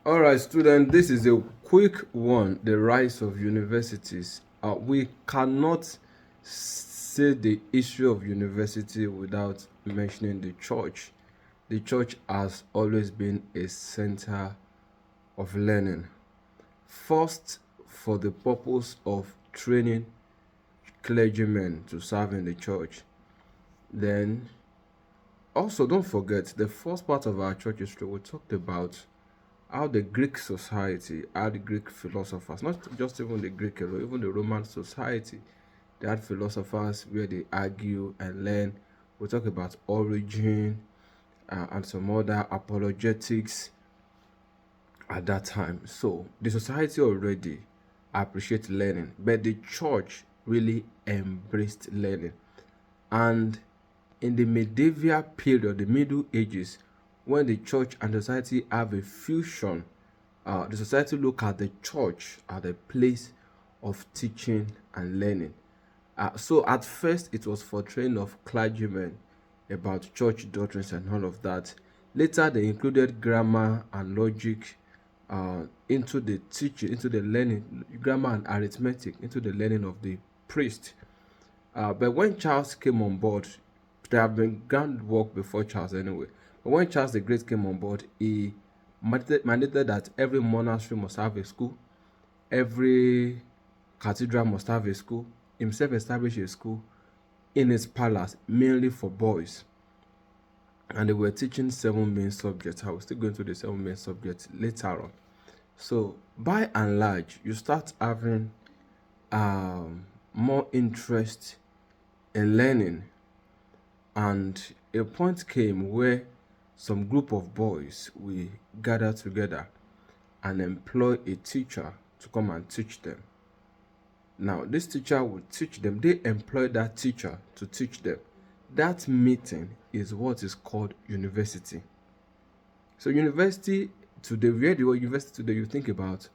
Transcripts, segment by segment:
All right, student, this is a quick one, the rise of universities. We cannot say the issue of university without mentioning the church. The church has always been a center of learning. First, for the purpose of training clergymen to serve in the church. Then, also don't forget, the first part of our church history, we talked about how the Greek society, how the Greek philosophers, not just even the Greek alone, even the Roman society, they had philosophers where they argue and learn. We talk about origin and some other apologetics at that time. So the society already appreciate learning, but the church really embraced learning. And in the medieval period, the Middle Ages, when the church and society have a fusion, the society look at the church as a place of teaching and learning. So at first, it was for training of clergymen about church doctrines and all of that. Later, they included grammar and logic into the teaching, into the learning, grammar and arithmetic, into the learning of the priest. But when Charles came on board, there have been groundwork before Charles anyway. But when Charles the Great came on board, he mandated that every monastery must have a school, every cathedral must have a school. Himself established a school in his palace, mainly for boys. And they were teaching 7 main subjects. I will still go into the 7 main subjects later on. So, by and large, you start having more interest in learning, and a point came where some group of boys we gather together and employ a teacher to come and teach them. Now this teacher would teach them, they employ that teacher to teach them. That meeting is what is called university. So university today, where the word university today, you think about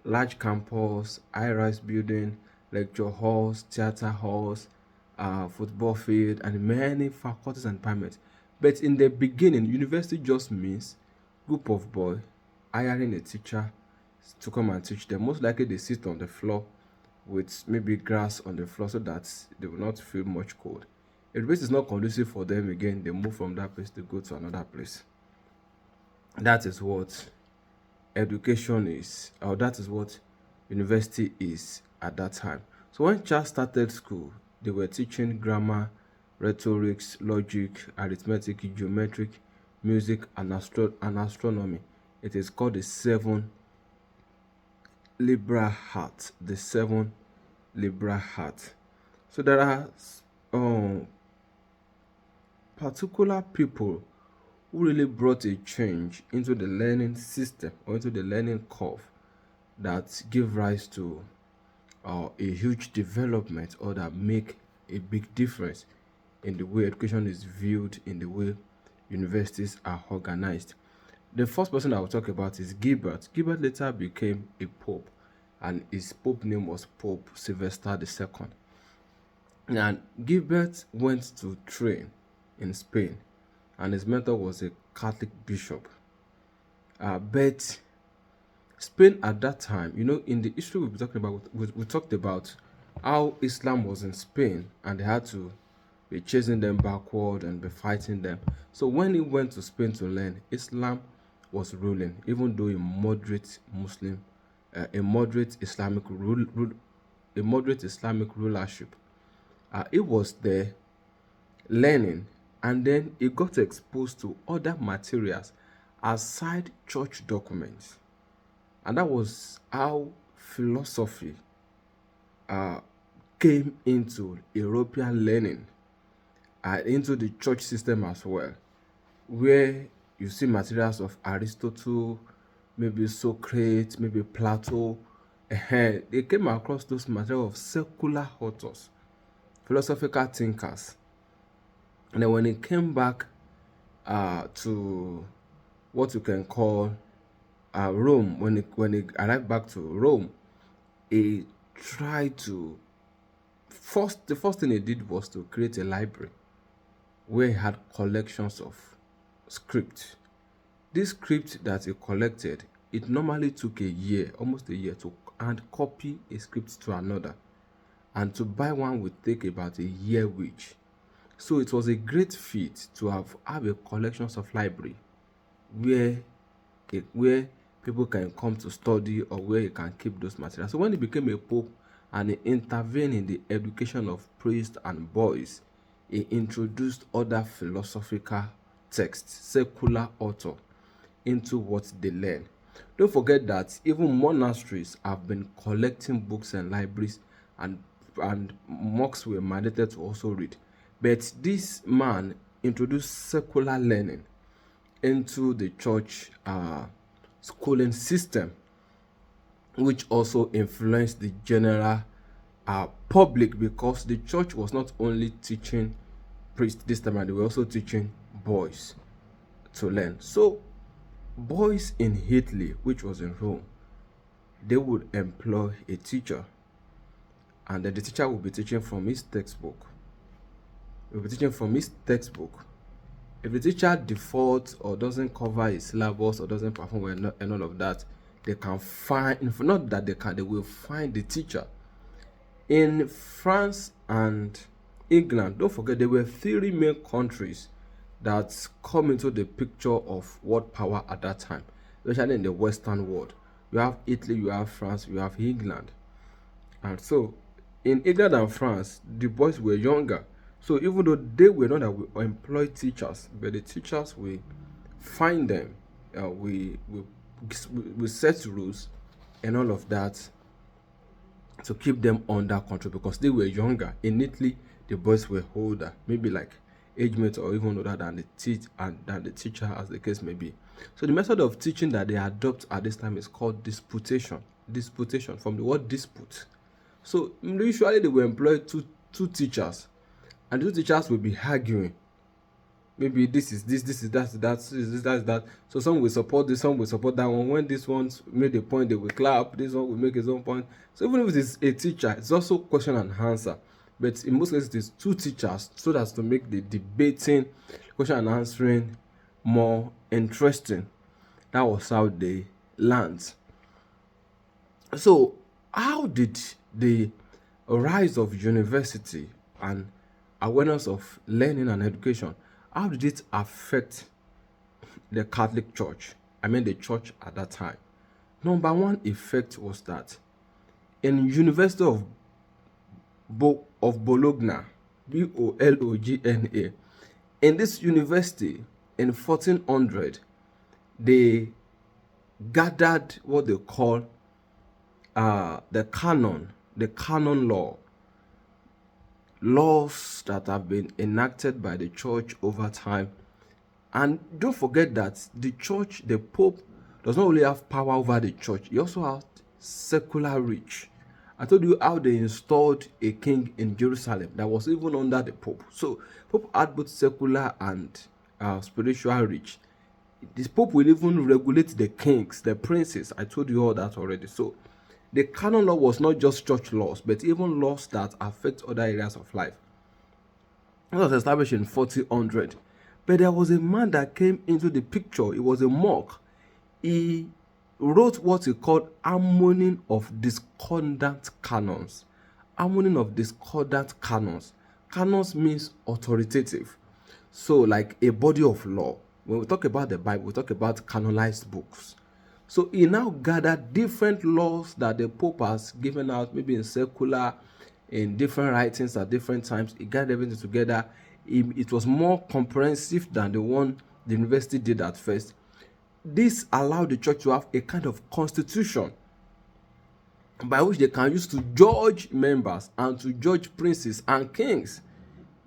large campus, high-rise building, lecture halls, theater halls, football field, and many faculties and departments. But in the beginning, university just means group of boys hiring a teacher to come and teach them. Most likely they sit on the floor with maybe grass on the floor so that they will not feel much cold. If the place is not conducive for them again, they move from that place to go to another place. That is what education is, or that is what university is at that time. So when Charles started school, they were teaching grammar, rhetorics, logic, arithmetic, geometric, music, and astronomy. It is called the 7 liberal arts. The 7 liberal arts. So there are particular people who really brought a change into the learning system or into the learning curve that give rise to a huge development, or that make a big difference in the way education is viewed, in the way universities are organized. The first person I will talk about is Gilbert. Gilbert later became a pope, and his pope name was Pope Sylvester II. And Gilbert went to train in Spain, and his mentor was a Catholic bishop. But Spain at that time, in the history we'll be talking about, we talked about how Islam was in Spain and they had to be chasing them backward and be fighting them. So when he went to Spain to learn, Islam was ruling, even though a moderate Islamic rulership. He was there learning, and then he got exposed to other materials aside church documents. And that was how philosophy came into European learning, into the church system as well, where you see materials of Aristotle, maybe Socrates, maybe Plato. They came across those materials of secular authors, philosophical thinkers. And then when it came back to what you can call Rome, when he arrived back to Rome, he tried to the first thing he did was to create a library where he had collections of script. This script that he collected, it normally took a year, almost a year, to hand copy a script to another, and to buy one would take about a year wage. So it was a great feat to have a collections of library where where people can come to study, or where you can keep those materials. So when he became a pope and he intervened in the education of priests and boys, he introduced other philosophical texts, secular author, into what they learn. Don't forget that even monasteries have been collecting books and libraries, and monks were mandated to also read. But this man introduced secular learning into the church schooling system, which also influenced the general public, because the church was not only teaching priests this time, they were also teaching boys to learn. So boys in Italy, which was in Rome, they would employ a teacher, and then the teacher will be teaching from his textbook. If the teacher defaults or doesn't cover his syllabus or doesn't perform well and all of that, they can find, not that they can, they will find the teacher. In France and England, don't forget, there were 3 main countries that come into the picture of world power at that time, especially in the Western world. You have Italy, you have France, you have England. And so in England and France, the boys were younger. So even though they were not that we employ teachers, but the teachers, we find them, we set rules and all of that to keep them under control, because they were younger. In Italy, the boys were older, maybe like age mate or even older than the teacher, as the case may be. So the method of teaching that they adopt at this time is called disputation. Disputation, from the word dispute. So usually they will employ two teachers, and the 2 teachers will be arguing. Maybe this is that. So some will support this, some will support that one. When this one made a point, they will clap. This one will make his own point. So even if it is a teacher, it's also question and answer. But in most cases, it is 2 teachers, so that's to make the debating, question and answering more interesting. That was how they learned. So how did the rise of university and awareness of learning and education, how did it affect the Catholic Church? I mean the church at that time. Number one effect was that in University of Bologna, Bologna, in this university in 1400, they gathered what they call the canon laws that have been enacted by the church over time. And don't forget that the church, the Pope, does not only have power over the church, he also has secular reach. I told you how they installed a king in Jerusalem that was even under the Pope. So Pope had both secular and spiritual reach. This Pope will even regulate the kings, the princes. I told you all that already. So the canon law was not just church laws, but even laws that affect other areas of life. It was established in 1400. But there was a man that came into the picture. He was a monk. He wrote what he called Harmony of Discordant Canons. Harmony of Discordant Canons. Canons means authoritative. So like a body of law. When we talk about the Bible, we talk about canonized books. So he now gathered different laws that the Pope has given out, maybe in secular, in different writings at different times. He gathered everything together. It was more comprehensive than the one the university did at first. This allowed the church to have a kind of constitution by which they can use to judge members and to judge princes and kings.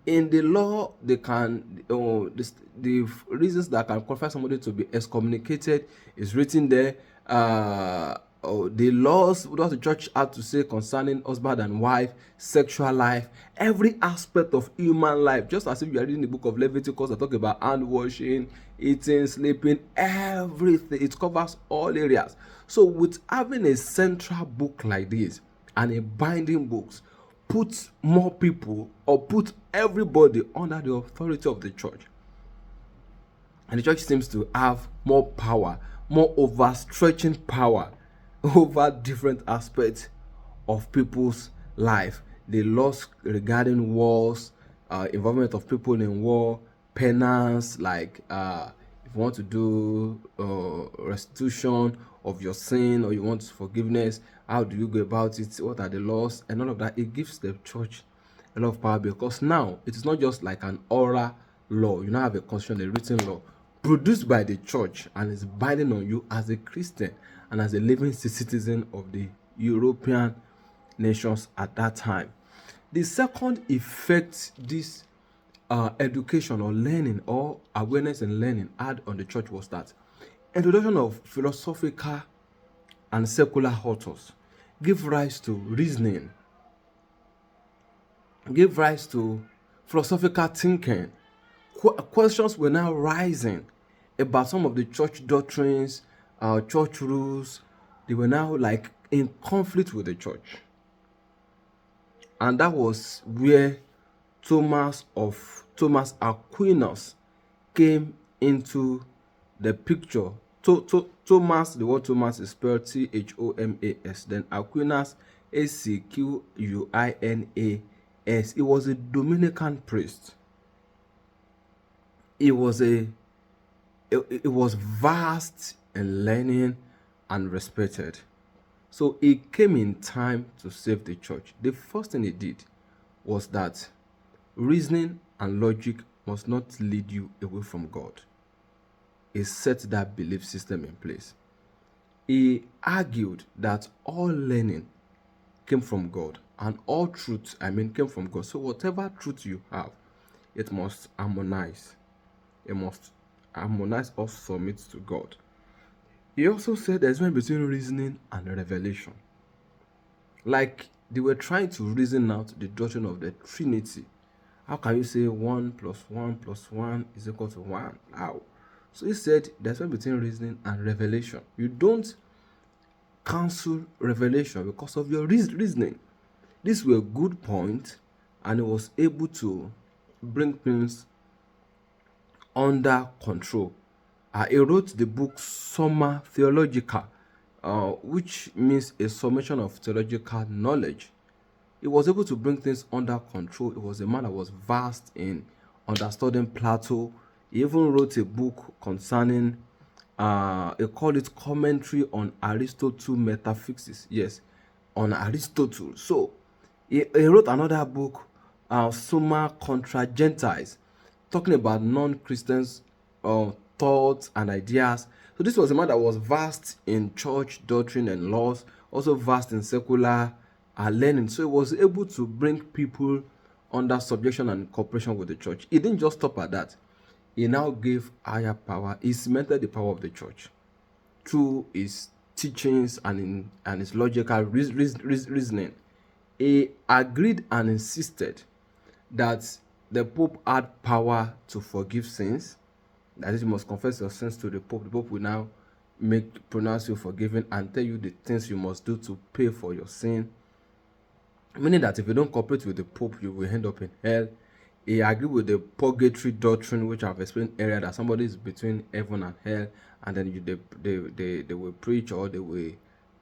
In the law, they can the reasons that can qualify somebody to be excommunicated is written there. The laws, what the church had to say concerning husband and wife, sexual life, every aspect of human life, just as if you are reading the book of Leviticus that talk about hand washing, eating, sleeping, everything. It covers all areas. So with having a central book like this and a binding books, put more people or put everybody under the authority of the church. And the church seems to have more power, more overstretching power over different aspects of people's life. The laws regarding wars, involvement of people in war, penance, like if you want to do restitution of your sin, or you want forgiveness, how do you go about it? What are the laws and all of that? It gives the church a lot of power, because now it is not just like an oral law. You now have a constitution, a written law produced by the church, and is binding on you as a Christian and as a living citizen of the European nations at that time. The second effect this education or learning or awareness and learning had on the church was that introduction of philosophical and secular authors give rise to reasoning, give rise to philosophical thinking. Questions were now rising about some of the church doctrines, church rules. They were now like in conflict with the church. And that was where Thomas Aquinas came into the picture. Thomas, the word Thomas is spelled Thomas, then Aquinas, Aquinas. He was a Dominican priest. It was vast in learning and respected. So he came in time to save the church. The first thing he did was that reasoning and logic must not lead you away from God. He set that belief system in place. He argued that all learning came from God, and all truth, came from God. So whatever truth you have, it must harmonize. It must harmonize or submit to God. He also said there's one between reasoning and revelation. Like they were trying to reason out the doctrine of the Trinity. How can you say 1 + 1 + 1 is equal to 1? How? So he said there's one between reasoning and revelation. You don't cancel revelation because of your reasoning. These were good points, and he was able to bring things under control. He wrote the book Summa Theologica, which means a summation of theological knowledge. He was able to bring things under control. He was a man that was vast in understanding Plato. He even wrote a book concerning, he called it Commentary on Aristotle Metaphysics. Yes, on Aristotle. So he wrote another book, Summa Contra Gentiles, talking about non-Christians' thoughts and ideas. So this was a man that was vast in church doctrine and laws, also vast in secular learning. So he was able to bring people under subjection and cooperation with the church. He didn't just stop at that. He now gave higher power. He cemented the power of the church through his teachings and his logical reasoning. He agreed and insisted that the Pope had power to forgive sins. That is, you must confess your sins to the Pope. The Pope will now pronounce you forgiven and tell you the things you must do to pay for your sin. Meaning that if you don't cooperate with the Pope, you will end up in hell. He agreed with the purgatory doctrine, which I've explained earlier, that somebody is between heaven and hell, and then they will preach, or they will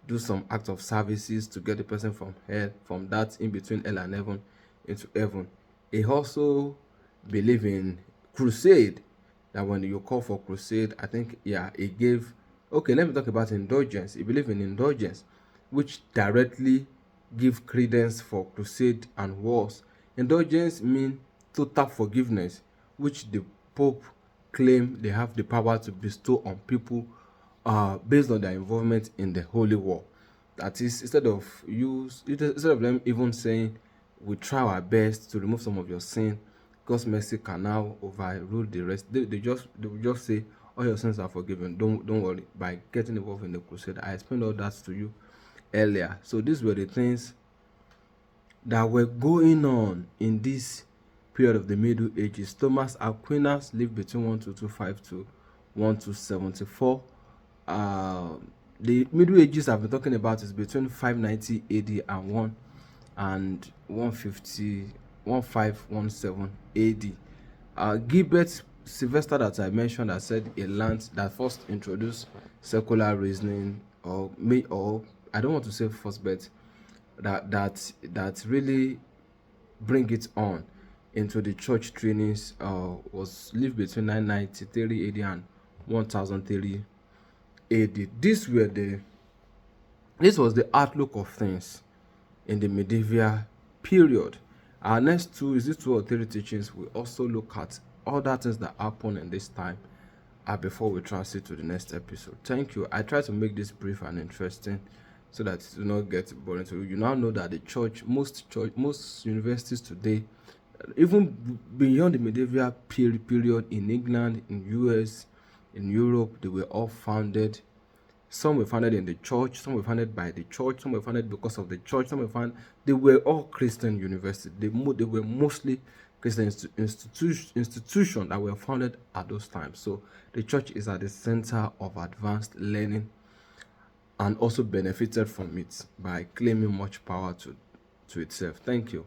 do some act of services to get the person from hell, from that in between hell and heaven, into heaven. He also believed in crusade, that when you call for crusade, I think, he gave, okay, let me talk about indulgence. He believed in indulgence, which directly give credence for crusade and wars. Indulgence means total forgiveness, which the Pope claimed they have the power to bestow on people based on their involvement in the holy war. That is, instead of them even saying we try our best to remove some of your sin, God's mercy can now overrule the rest. They will just say all your sins are forgiven. Don't worry. By getting involved in the crusade, I explained all that to you earlier. So these were the things that were going on in this period of the Middle Ages. Thomas Aquinas lived between 1225 to 1274. The Middle Ages I've been talking about is between 590 AD and 1517 AD. Gilbert Sylvester that I mentioned, I said a learned that first introduced secular reasoning, or I don't want to say first, but that really bring it on into the church trainings, was lived between 993 AD and 1030 AD. This was the outlook of things in the medieval period. Our next two or three teachings will also look at other things that happen in this time, before we transit to the next episode. Thank you. I try to make this brief and interesting so that it will not get boring. So you now know that the most universities today, even beyond the medieval period, in England, in US, in Europe, they were all founded. Some were founded in the church, some were founded by the church, some were founded because of the church, some were founded. They were all Christian universities. They were mostly Christian institutions that were founded at those times. So the church is at the center of advanced learning, and also benefited from it by claiming much power to itself. Thank you.